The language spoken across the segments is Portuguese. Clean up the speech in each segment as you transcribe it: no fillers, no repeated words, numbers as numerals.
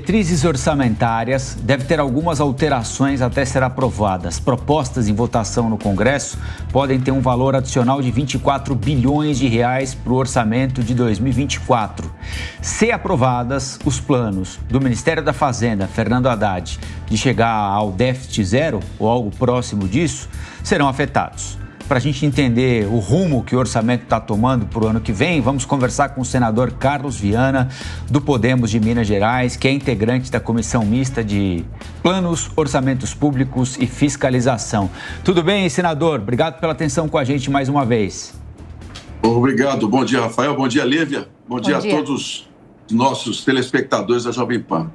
diretrizes orçamentárias deve ter algumas alterações até ser aprovada. As propostas em votação no Congresso podem ter um valor adicional de 24 bilhões de reais para o orçamento de 2024. Se aprovadas, os planos do Ministério da Fazenda, Fernando Haddad, de chegar ao déficit zero ou algo próximo disso, serão afetados. Para a gente entender o rumo que o orçamento está tomando para o ano que vem, vamos conversar com o senador Carlos Viana, do Podemos de Minas Gerais, que é integrante da Comissão Mista de Planos, Orçamentos Públicos e Fiscalização. Tudo bem, senador? Obrigado pela atenção com a gente mais uma vez. Obrigado. Bom dia, Rafael. Bom dia, Lívia. Bom dia a todos os nossos telespectadores da Jovem Pan.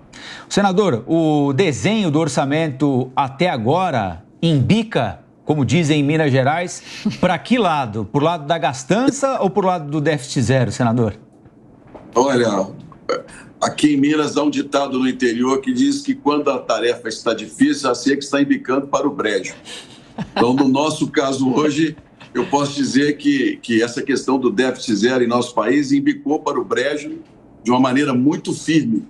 Senador, o desenho do orçamento até agora embica, como dizem em Minas Gerais, para que lado? Por lado da gastança ou por lado do déficit zero, senador? Olha, aqui em Minas há um ditado no interior que diz que quando a tarefa está difícil, a seca está embicando para o brejo. Então, no nosso caso hoje, eu posso dizer que essa questão do déficit zero em nosso país embicou para o brejo de uma maneira muito firme,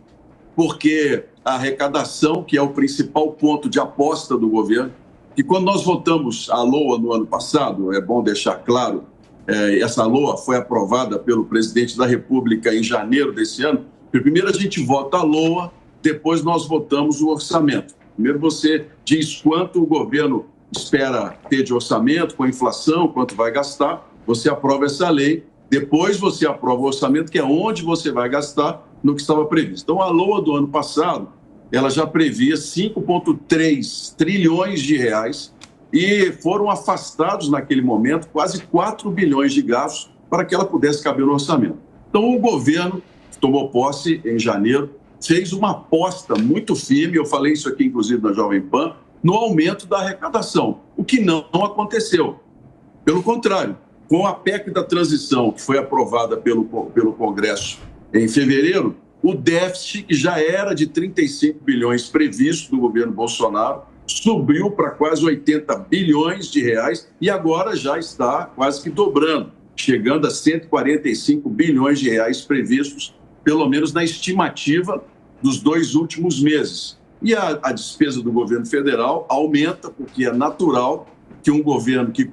porque a arrecadação, que é o principal ponto de aposta do governo, e quando nós votamos a LOA no ano passado, é bom deixar claro, essa LOA foi aprovada pelo presidente da República em janeiro desse ano. Primeiro a gente vota a LOA, depois nós votamos o orçamento. Primeiro você diz quanto o governo espera ter de orçamento, com a inflação, quanto vai gastar, você aprova essa lei, depois você aprova o orçamento, que é onde você vai gastar no que estava previsto. Então a LOA do ano passado, ela já previa 5,3 trilhões de reais e foram afastados naquele momento quase 4 bilhões de gastos para que ela pudesse caber no orçamento. Então o governo tomou posse em janeiro, fez uma aposta muito firme, eu falei isso aqui inclusive na Jovem Pan, no aumento da arrecadação, o que não aconteceu. Pelo contrário, com a PEC da transição, que foi aprovada pelo Congresso em fevereiro, o déficit, que já era de 35 bilhões previsto do governo Bolsonaro, subiu para quase 80 bilhões de reais e agora já está quase que dobrando, chegando a 145 bilhões de reais previstos, pelo menos na estimativa dos 2 últimos meses. E a despesa do governo federal aumenta, porque é natural que um governo que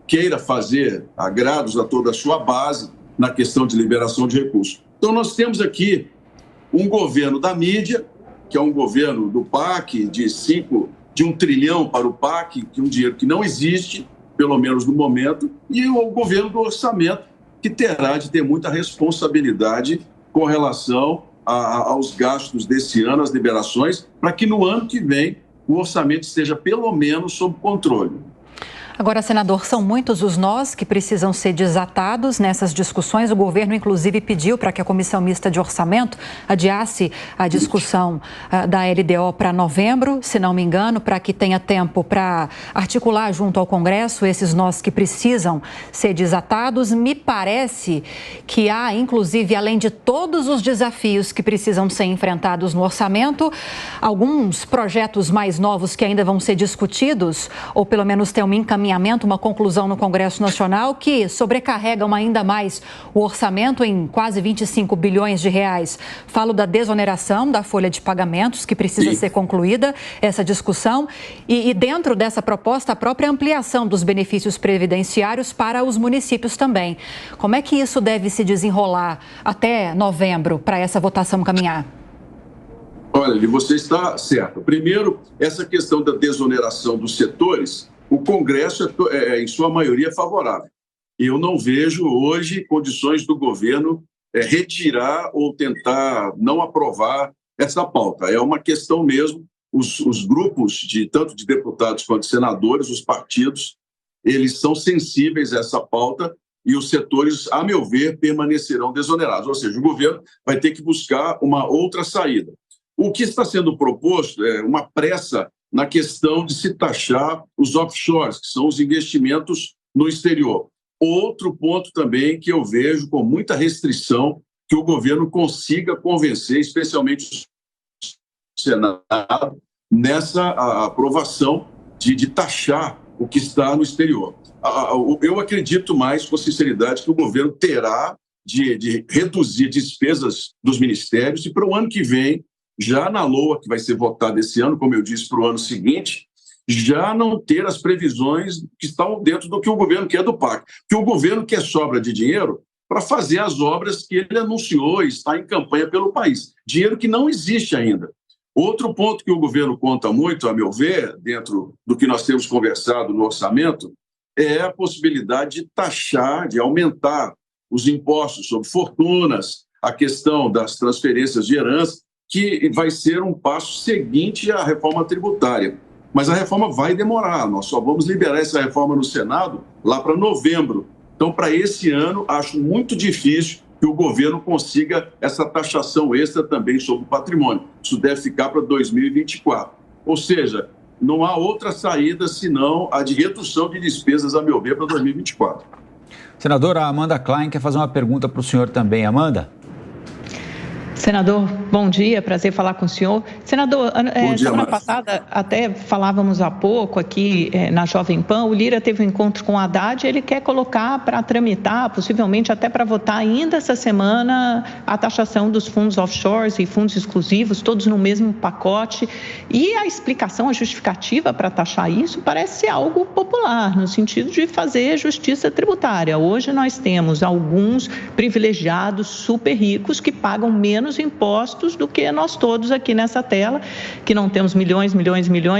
queira fazer agrados a toda a sua base na questão de liberação de recursos. Então, nós temos aqui um governo da mídia, que é um governo do PAC, de 1 trilhão para o PAC, que é um dinheiro que não existe, pelo menos no momento, e o governo do orçamento, que terá de ter muita responsabilidade com relação aos gastos desse ano, as liberações, para que no ano que vem o orçamento esteja pelo menos sob controle. Agora, senador, são muitos os nós que precisam ser desatados nessas discussões. O governo, inclusive, pediu para que a Comissão Mista de Orçamento adiasse a discussão da LDO para novembro, se não me engano, para que tenha tempo para articular junto ao Congresso esses nós que precisam ser desatados. Me parece que há, inclusive, além de todos os desafios que precisam ser enfrentados no orçamento, alguns projetos mais novos que ainda vão ser discutidos, ou pelo menos ter um encaminhamento, uma conclusão no Congresso Nacional que sobrecarregam ainda mais o orçamento em quase 25 bilhões de reais. Falo da desoneração da folha de pagamentos, que precisa ser concluída, essa discussão, e dentro dessa proposta, a própria ampliação dos benefícios previdenciários para os municípios também. Como é que isso deve se desenrolar até novembro para essa votação caminhar? Olha, você está certo. Primeiro, essa questão da desoneração dos setores, o Congresso em sua maioria, favorável. Eu não vejo hoje condições do governo retirar ou tentar não aprovar essa pauta. É uma questão mesmo, os grupos, tanto de deputados quanto de senadores, os partidos, eles são sensíveis a essa pauta e os setores, a meu ver, permanecerão desonerados. Ou seja, o governo vai ter que buscar uma outra saída. O que está sendo proposto é uma pressa na questão de se taxar os offshores, que são os investimentos no exterior. Outro ponto também que eu vejo com muita restrição, que o governo consiga convencer, especialmente o Senado, nessa aprovação de taxar o que está no exterior. Eu acredito mais, com sinceridade, que o governo terá de reduzir despesas dos ministérios e para o ano que vem já na LOA, que vai ser votada esse ano, como eu disse, para o ano seguinte, já não ter as previsões que estão dentro do que o governo quer do PAC. Que o governo quer sobra de dinheiro para fazer as obras que ele anunciou e está em campanha pelo país. Dinheiro que não existe ainda. Outro ponto que o governo conta muito, a meu ver, dentro do que nós temos conversado no orçamento, é a possibilidade de taxar, de aumentar os impostos sobre fortunas, a questão das transferências de herança, que vai ser um passo seguinte à reforma tributária. Mas a reforma vai demorar, nós só vamos liberar essa reforma no Senado lá para novembro. Então, para esse ano, acho muito difícil que o governo consiga essa taxação extra também sobre o patrimônio. Isso deve ficar para 2024. Ou seja, não há outra saída senão a de redução de despesas, a meu ver, para 2024. Senadora Amanda Klein quer fazer uma pergunta para o senhor também. Amanda? Senador, bom dia, prazer falar com o senhor. Senador, semana passada, até falávamos há pouco aqui na Jovem Pan, o Lira teve um encontro com o Haddad e ele quer colocar para tramitar, possivelmente até para votar ainda essa semana, a taxação dos fundos offshores e fundos exclusivos, todos no mesmo pacote. E a explicação, a justificativa para taxar isso parece ser algo popular, no sentido de fazer justiça tributária. Hoje nós temos alguns privilegiados super ricos que pagam menos impostos do que nós todos aqui nessa tela, que não temos milhões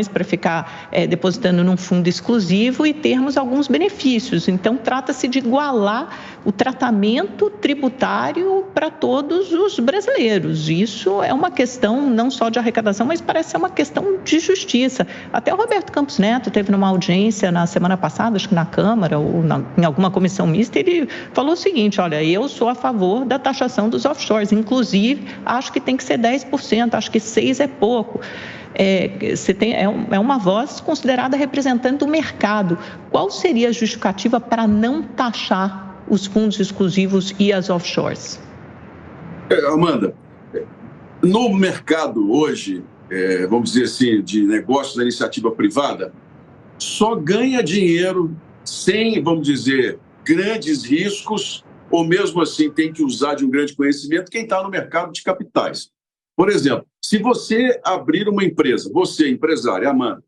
para ficar depositando num fundo exclusivo e termos alguns benefícios. Então, trata-se de igualar o tratamento tributário para todos os brasileiros. Isso é uma questão não só de arrecadação, mas parece ser uma questão de justiça. Até o Roberto Campos Neto teve numa audiência na semana passada, acho que na Câmara ou em alguma comissão mista, ele falou o seguinte: olha, eu sou a favor da taxação dos offshores, inclusive acho que tem que ser 10%, acho que 6% é pouco. É uma voz considerada representante do mercado. Qual seria a justificativa para não taxar os fundos exclusivos e as offshores? Amanda, no mercado hoje, vamos dizer assim, de negócios da iniciativa privada, só ganha dinheiro sem, vamos dizer, grandes riscos, ou mesmo assim tem que usar de um grande conhecimento quem está no mercado de capitais. Por exemplo, se você abrir uma empresa, você, empresário, Amanda,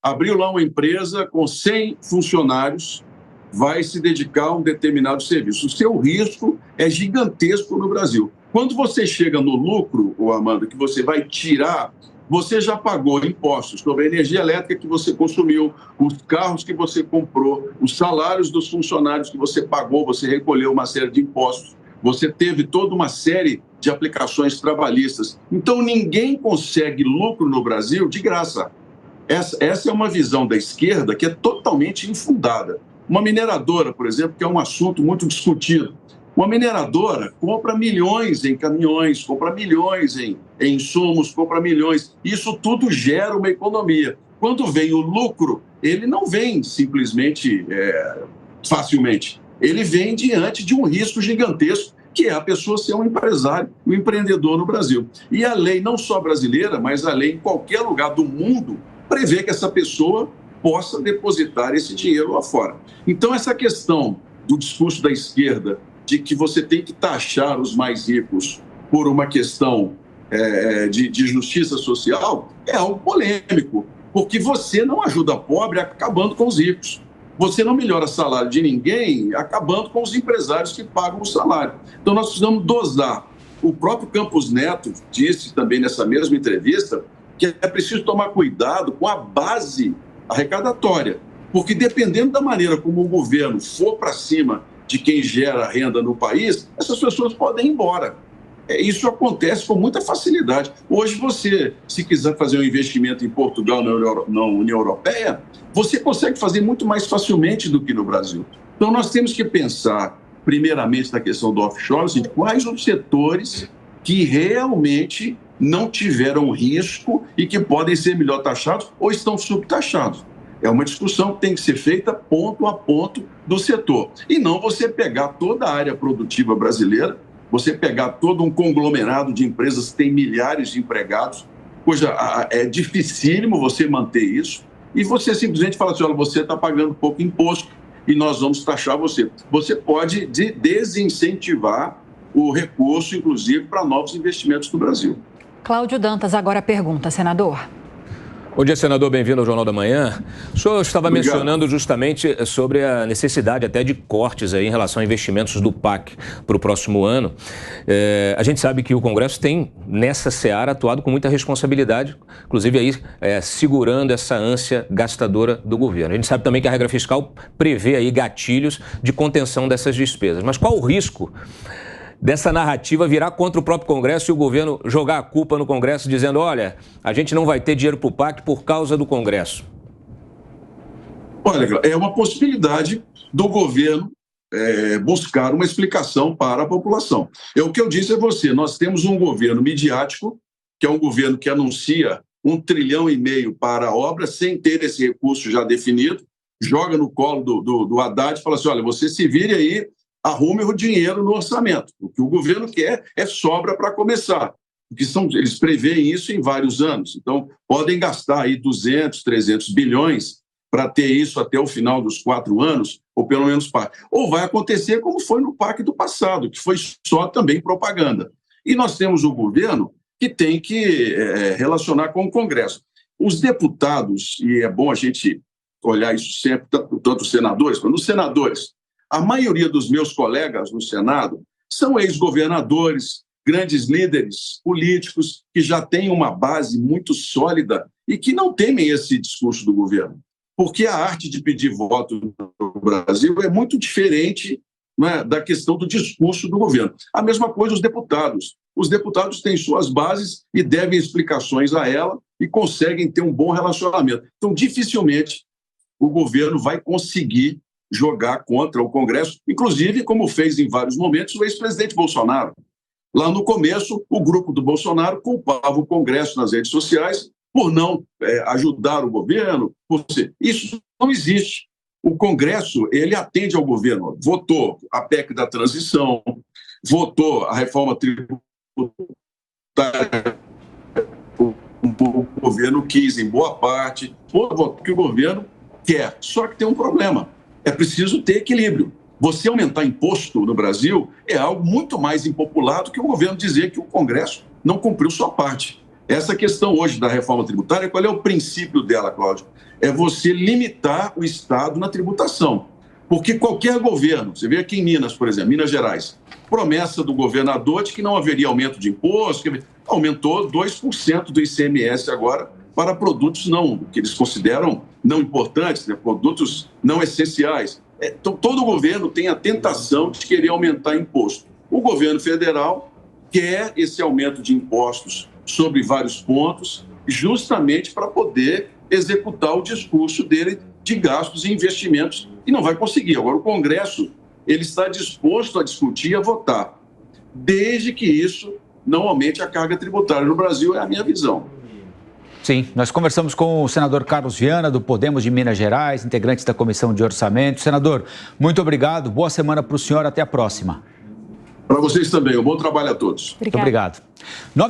abriu lá uma empresa com 100 funcionários, vai se dedicar a um determinado serviço. O seu risco é gigantesco no Brasil. Quando você chega no lucro, Amanda, que você vai tirar, você já pagou impostos sobre a energia elétrica que você consumiu, os carros que você comprou, os salários dos funcionários que você pagou, você recolheu uma série de impostos, você teve toda uma série de aplicações trabalhistas. Então, ninguém consegue lucro no Brasil de graça. Essa é uma visão da esquerda que é totalmente infundada. Uma mineradora, por exemplo, que é um assunto muito discutido. Uma mineradora compra milhões em caminhões, compra milhões em insumos, compra milhões. Isso tudo gera uma economia. Quando vem o lucro, ele não vem simplesmente facilmente. Ele vem diante de um risco gigantesco, que é a pessoa ser um empresário, um empreendedor no Brasil. E a lei, não só brasileira, mas a lei em qualquer lugar do mundo, prevê que essa pessoa possa depositar esse dinheiro lá fora. Então, essa questão do discurso da esquerda de que você tem que taxar os mais ricos por uma questão de justiça social é algo polêmico, porque você não ajuda pobre acabando com os ricos. Você não melhora o salário de ninguém acabando com os empresários que pagam o salário. Então, nós precisamos dosar. O próprio Campos Neto disse também nessa mesma entrevista que é preciso tomar cuidado com a base arrecadatória, porque dependendo da maneira como o governo for para cima de quem gera renda no país, essas pessoas podem ir embora. Isso acontece com muita facilidade. Hoje você, se quiser fazer um investimento em Portugal, na União Europeia, você consegue fazer muito mais facilmente do que no Brasil. Então nós temos que pensar, primeiramente, na questão do offshore, assim, quais os setores que realmente não tiveram risco e que podem ser melhor taxados ou estão subtaxados. É uma discussão que tem que ser feita ponto a ponto do setor. E não você pegar toda a área produtiva brasileira, você pegar todo um conglomerado de empresas que tem milhares de empregados, é dificílimo você manter isso, e você simplesmente fala assim, olha, você está pagando pouco imposto e nós vamos taxar você. Você pode desincentivar o recurso, inclusive, para novos investimentos no Brasil. Cláudio Dantas agora pergunta, senador. Bom dia, senador. Bem-vindo ao Jornal da Manhã. O senhor estava mencionando justamente sobre a necessidade até de cortes aí em relação a investimentos do PAC para o próximo ano. A gente sabe que o Congresso tem, nessa seara, atuado com muita responsabilidade, inclusive aí segurando essa ânsia gastadora do governo. A gente sabe também que a regra fiscal prevê aí gatilhos de contenção dessas despesas. Mas qual o risco dessa narrativa virar contra o próprio Congresso e o governo jogar a culpa no Congresso dizendo, olha, a gente não vai ter dinheiro para o PAC por causa do Congresso? Olha, é uma possibilidade do governo buscar uma explicação para a população. O que eu disse a você, nós temos um governo midiático, que é um governo que anuncia 1,5 trilhão para a obra sem ter esse recurso já definido, joga no colo do Haddad e fala assim, olha, você se vire aí, arrume o dinheiro no orçamento. O que o governo quer é sobra para começar. Porque eles preveem isso em vários anos. Então, podem gastar aí 200, 300 bilhões para ter isso até o final dos 4 anos, ou pelo menos parte. Ou vai acontecer como foi no PAC do passado, que foi só também propaganda. E nós temos o governo que tem que relacionar com o Congresso. Os deputados, e é bom a gente olhar isso sempre, tanto os senadores quanto os senadores, a maioria dos meus colegas no Senado são ex-governadores, grandes líderes políticos que já têm uma base muito sólida e que não temem esse discurso do governo. Porque a arte de pedir voto no Brasil é muito diferente, né, da questão do discurso do governo. A mesma coisa os deputados. Os deputados têm suas bases e devem explicações a ela e conseguem ter um bom relacionamento. Então, dificilmente, o governo vai conseguir jogar contra o Congresso, inclusive como fez em vários momentos o ex-presidente Bolsonaro. Lá no começo, o grupo do Bolsonaro culpava o Congresso nas redes sociais por não ajudar o governo. Isso não existe. O Congresso, ele atende ao governo. Votou a PEC da transição, votou a reforma tributária, o governo quis em boa parte, porque o governo quer. Só que tem um problema. É preciso ter equilíbrio. Você aumentar imposto no Brasil é algo muito mais impopular do que o governo dizer que o Congresso não cumpriu sua parte. Essa questão hoje da reforma tributária, qual é o princípio dela, Cláudio? É você limitar o Estado na tributação. Porque qualquer governo, você vê aqui em Minas, por exemplo, Minas Gerais, promessa do governador de que não haveria aumento de imposto, aumentou 2% do ICMS agora para produtos que eles consideram não importantes, né? Produtos não essenciais. Então, todo governo tem a tentação de querer aumentar imposto. O governo federal quer esse aumento de impostos sobre vários pontos, justamente para poder executar o discurso dele de gastos e investimentos, e não vai conseguir. Agora, o Congresso ele está disposto a discutir e a votar, desde que isso não aumente a carga tributária no Brasil, é a minha visão. Sim, nós conversamos com o senador Carlos Viana, do Podemos de Minas Gerais, integrante da Comissão de Orçamento. Senador, muito obrigado, boa semana para o senhor, até a próxima. Para vocês também, um bom trabalho a todos. Muito obrigado.